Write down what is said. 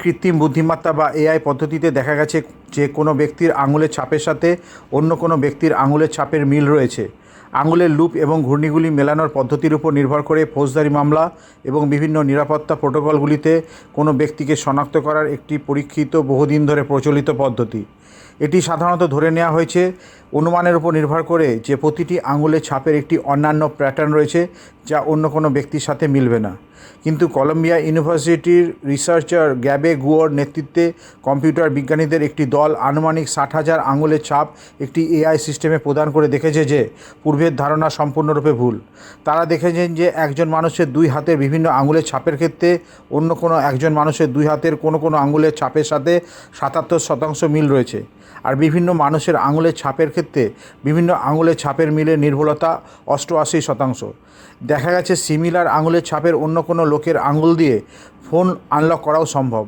কৃত্রিম বুদ্ধিমত্তা বা এআই পদ্ধতিতে দেখা গেছে যে কোনো ব্যক্তির আঙুলের ছাপের সাথে অন্য কোনো ব্যক্তির আঙুলের ছাপের মিল রয়েছে। আঙুলের লুপ এবং ঘূর্ণিগুলি মেলানোর পদ্ধতির উপর নির্ভর করে ফৌজদারি মামলা এবং বিভিন্ন নিরাপত্তা প্রোটোকলগুলিতে কোনো ব্যক্তিকে শনাক্ত করার একটি পরীক্ষিত বহুদিন ধরে প্রচলিত পদ্ধতি। এটি সাধারণত ধরে নেওয়া হয়েছে অনুমানের উপর নির্ভর করে যে প্রতিটি আঙুলের ছাপের একটি অন্যান্য প্যাটার্ন রয়েছে যা অন্য কোনো ব্যক্তির সাথে মিলবে না। কিন্তু কলম্বিয়া ইউনিভার্সিটির রিসার্চার গ্যাবে গুয়োর নেতৃত্বে কম্পিউটার বিজ্ঞানীদের একটি দল আনুমানিক 60,000 আঙুলের ছাপ একটি এআই সিস্টেমে প্রদান করে দেখেছে যে পূর্বের ধারণা সম্পূর্ণরূপে ভুল। তারা দেখেছেন যে একজন মানুষের দুই হাতের বিভিন্ন আঙুলের ছাপের ক্ষেত্রে অন্য কোনো একজন মানুষের দুই হাতের কোনো আঙুলের ছাপের সাথে 77% মিল রয়েছে, আর বিভিন্ন মানুষের আঙুলের ছাপের ক্ষেত্রে বিভিন্ন আঙুলের ছাপের মিলের নির্ভুলতা 88%। দেখা গেছে সিমিলার আঙুলের ছাপের অন্য কোনো লোকের আঙুল দিয়ে ফোন আনলক করাও সম্ভব।